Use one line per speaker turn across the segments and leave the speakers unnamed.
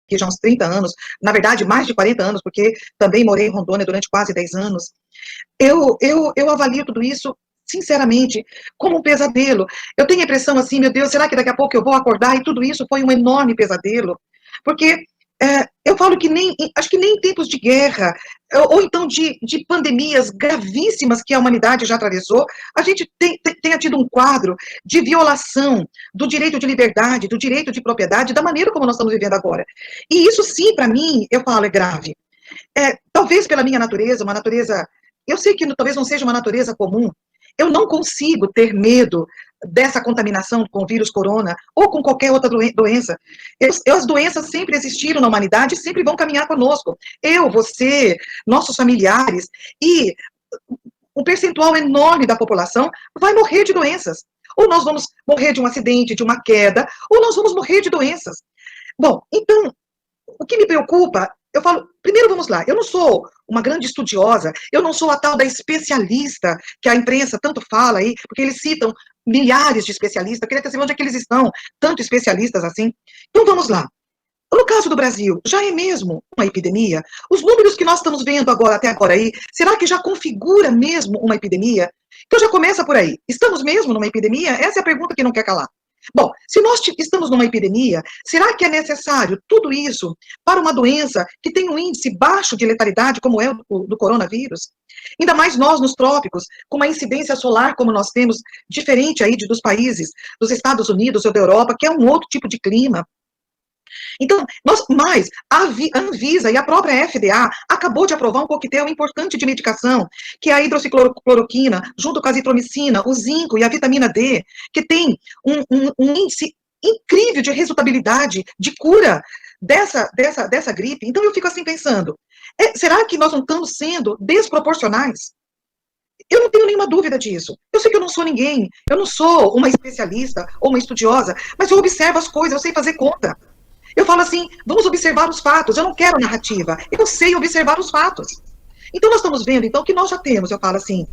aqui já há uns 30 anos, na verdade, mais de 40 anos, porque também morei em Rondônia durante quase 10 anos. Eu avalio tudo isso, sinceramente, como um pesadelo. Eu tenho a impressão assim, meu Deus, será que daqui a pouco eu vou acordar e tudo isso foi um enorme pesadelo? Porque eu falo que acho que nem em tempos de guerra, ou então de pandemias gravíssimas que a humanidade já atravessou, a gente tenha tido um quadro de violação do direito de liberdade, do direito de propriedade, da maneira como nós estamos vivendo agora. E isso sim, para mim, eu falo, é grave. Talvez pela minha natureza, uma natureza, eu sei que talvez não seja uma natureza comum, eu não consigo ter medo dessa contaminação com o vírus corona ou com qualquer outra doença. As doenças sempre existiram na humanidade e sempre vão caminhar conosco. Eu, você, nossos familiares, e um percentual enorme da população vai morrer de doenças. Ou nós vamos morrer de um acidente, de uma queda, ou nós vamos morrer de doenças. Bom, então, o que me preocupa, eu falo, primeiro vamos lá, eu não sou uma grande estudiosa, eu não sou a tal da especialista que a imprensa tanto fala aí, porque eles citam milhares de especialistas, eu queria saber onde é que eles estão, tanto especialistas assim. Então vamos lá. No caso do Brasil, já é mesmo uma epidemia? Os números que nós estamos vendo agora, até agora aí, será que já configura mesmo uma epidemia? Então já começa por aí. Estamos mesmo numa epidemia? Essa é a pergunta que não quer calar. Bom, se nós estamos numa epidemia, será que é necessário tudo isso para uma doença que tem um índice baixo de letalidade, como é o do coronavírus? Ainda mais nós nos trópicos, com uma incidência solar como nós temos, diferente aí dos países dos Estados Unidos ou da Europa, que é um outro tipo de clima. Então, mas a Anvisa e a própria FDA acabou de aprovar um coquetel importante de medicação, que é a hidroxicloroquina, junto com a azitromicina, o zinco e a vitamina D, que tem um índice incrível de resultabilidade, de cura dessa gripe. Então, eu fico assim pensando, será que nós não estamos sendo desproporcionais? Eu não tenho nenhuma dúvida disso. Eu sei que eu não sou ninguém, eu não sou uma especialista ou uma estudiosa, mas eu observo as coisas, eu sei fazer conta. Eu falo assim, vamos observar os fatos, eu não quero narrativa, eu sei observar os fatos. Então, nós estamos vendo, então, que nós já temos, eu falo assim,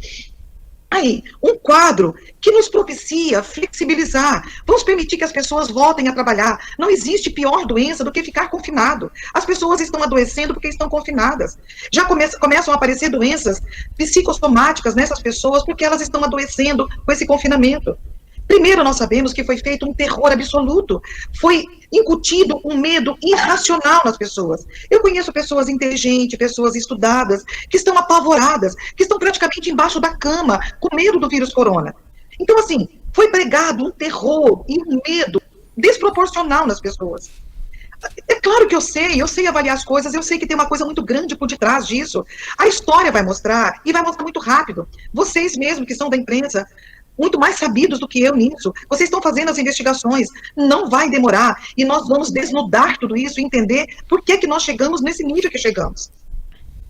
aí, um quadro que nos propicia flexibilizar. Vamos permitir que as pessoas voltem a trabalhar. Não existe pior doença do que ficar confinado. As pessoas estão adoecendo porque estão confinadas. Já começam a aparecer doenças psicossomáticas nessas pessoas porque elas estão adoecendo com esse confinamento. Primeiro, nós sabemos que foi feito um terror absoluto, foi incutido um medo irracional nas pessoas. Eu conheço pessoas inteligentes, pessoas estudadas, que estão apavoradas, que estão praticamente embaixo da cama, com medo do vírus corona. Então, assim, foi pregado um terror e um medo desproporcional nas pessoas. É claro que eu sei avaliar as coisas, eu sei que tem uma coisa muito grande por detrás disso. A história vai mostrar, e vai mostrar muito rápido. Vocês mesmos, que são da imprensa, muito mais sabidos do que eu nisso. Vocês estão fazendo as investigações, não vai demorar, e nós vamos desnudar tudo isso e entender por que nós chegamos nesse nível que chegamos.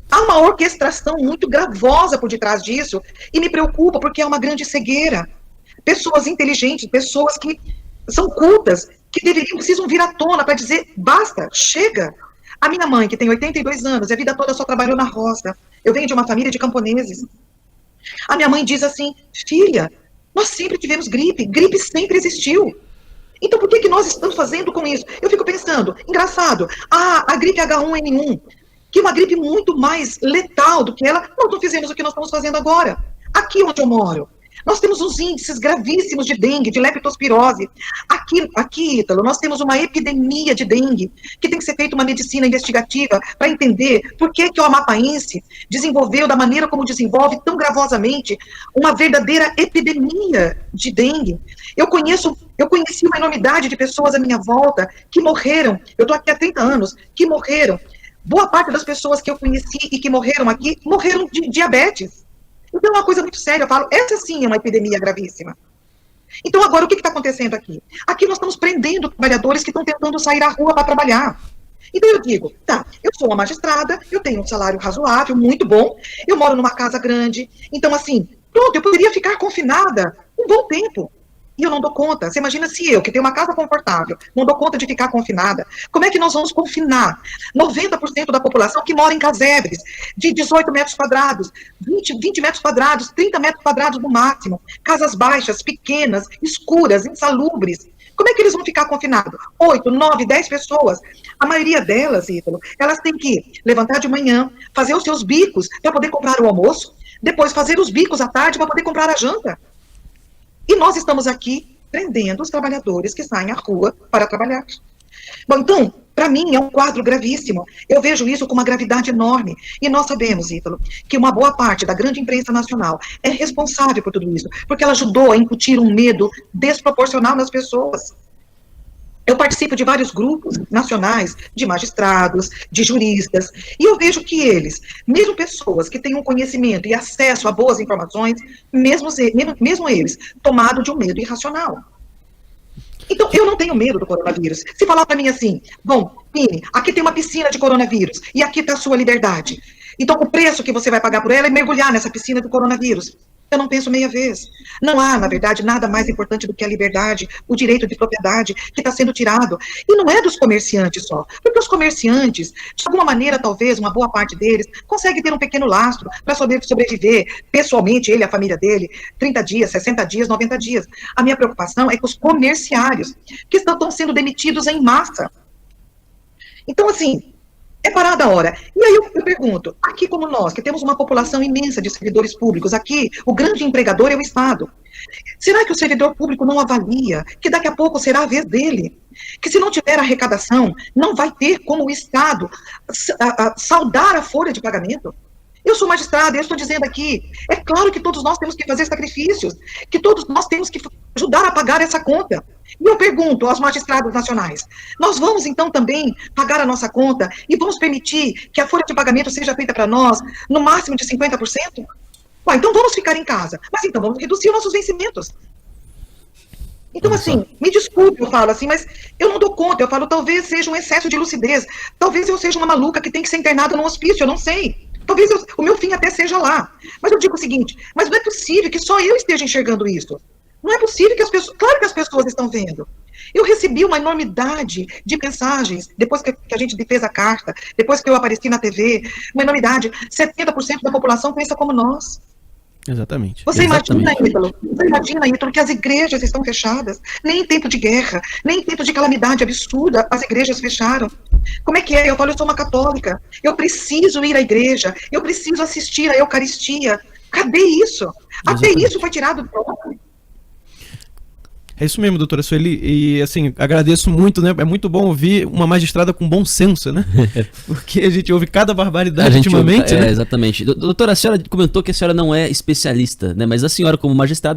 Há uma orquestração muito gravosa por detrás disso, e me preocupa porque é uma grande cegueira. Pessoas inteligentes, pessoas que são cultas, que precisam vir à tona para dizer, basta, chega. A minha mãe, que tem 82 anos, a vida toda só trabalhou na roça, eu venho de uma família de camponeses. A minha mãe diz assim, filha, nós sempre tivemos gripe, gripe sempre existiu. Então, por que nós estamos fazendo com isso? Eu fico pensando, engraçado, a gripe H1N1, que é uma gripe muito mais letal do que ela, nós não fizemos o que nós estamos fazendo agora. Aqui onde eu moro, nós temos uns índices gravíssimos de dengue, de leptospirose. Aqui, Ítalo, nós temos uma epidemia de dengue, que tem que ser feita uma medicina investigativa para entender por que o amapaense desenvolveu da maneira como desenvolve tão gravosamente uma verdadeira epidemia de dengue. Eu conheci uma enormidade de pessoas à minha volta que morreram, eu estou aqui há 30 anos, que morreram. Boa parte das pessoas que eu conheci e que morreram aqui, morreram de diabetes. Então, é uma coisa muito séria, eu falo, essa sim é uma epidemia gravíssima. Então, agora, o que está acontecendo aqui? Aqui nós estamos prendendo trabalhadores que estão tentando sair à rua para trabalhar. Então, eu digo, tá, eu sou uma magistrada, eu tenho um salário razoável, muito bom, eu moro numa casa grande, então, assim, pronto, eu poderia ficar confinada um bom tempo. E eu não dou conta. Você imagina se eu, que tenho uma casa confortável, não dou conta de ficar confinada. Como é que nós vamos confinar 90% da população que mora em casebres de 18 metros quadrados, 20 metros quadrados, 30 metros quadrados no máximo, casas baixas, pequenas, escuras, insalubres, Como é que eles vão ficar confinados? 8, 9, 10 pessoas. A maioria delas, Ítalo, elas têm que levantar de manhã, fazer os seus bicos para poder comprar o almoço, depois fazer os bicos à tarde para poder comprar a janta. E nós estamos aqui prendendo os trabalhadores que saem à rua para trabalhar. Bom, então, para mim é um quadro gravíssimo. Eu vejo isso com uma gravidade enorme. E nós sabemos, Ítalo, que uma boa parte da grande imprensa nacional é responsável por tudo isso, porque ela ajudou a incutir um medo desproporcional nas pessoas. Eu participo de vários grupos nacionais de magistrados, de juristas, e eu vejo que eles, mesmo pessoas que têm um conhecimento e acesso a boas informações, mesmo eles, tomados de um medo irracional. Então, eu não tenho medo do coronavírus. Se falar para mim assim, bom, Pini, aqui tem uma piscina de coronavírus, e aqui está a sua liberdade. Então, o preço que você vai pagar por ela é mergulhar nessa piscina do coronavírus. Eu não penso meia vez. Não há, na verdade, nada mais importante do que a liberdade, o direito de propriedade que está sendo tirado. E não é dos comerciantes só, porque os comerciantes, de alguma maneira, talvez, uma boa parte deles, consegue ter um pequeno lastro para sobreviver, pessoalmente, ele e a família dele, 30 dias, 60 dias, 90 dias. A minha preocupação é com os comerciários, que estão sendo demitidos em massa. Então, assim, é parada a hora. E aí eu pergunto, aqui como nós, que temos uma população imensa de servidores públicos, aqui o grande empregador é o Estado. Será que o servidor público não avalia que daqui a pouco será a vez dele? Que se não tiver arrecadação, não vai ter como o Estado saldar a folha de pagamento? Eu sou magistrada, eu estou dizendo aqui, é claro que todos nós temos que fazer sacrifícios, que todos nós temos que ajudar a pagar essa conta. E eu pergunto aos magistrados nacionais, nós vamos então também pagar a nossa conta e vamos permitir que a folha de pagamento seja feita para nós no máximo de 50%? Ué, então vamos ficar em casa, mas então vamos reduzir os nossos vencimentos. Então, assim, me desculpe, eu falo assim, mas eu não dou conta, eu falo, talvez seja um excesso de lucidez, talvez eu seja uma maluca que tem que ser internada num hospício, eu não sei. Talvez o meu fim até seja lá. Mas eu digo o seguinte, mas não é possível que só eu esteja enxergando isso. Não é possível que as pessoas... Claro que as pessoas estão vendo. Eu recebi uma enormidade de mensagens, depois que a gente fez a carta, depois que eu apareci na TV, uma enormidade. 70% da população pensa como nós.
Exatamente.
Você imagina, Ítalo, que as igrejas estão fechadas? Nem em tempo de guerra, nem em tempo de calamidade absurda, as igrejas fecharam. Como é que é? Eu falo, eu sou uma católica, eu preciso ir à igreja, eu preciso assistir à Eucaristia. Cadê isso? Até isso foi tirado do programa.
É isso mesmo, doutora Sueli, e assim, agradeço muito, né? É muito bom ouvir uma magistrada com bom senso, né? Porque a gente ouve cada barbaridade ultimamente, né?
Exatamente. Doutora, a senhora comentou que a senhora não é especialista, né? Mas a senhora, como magistrada,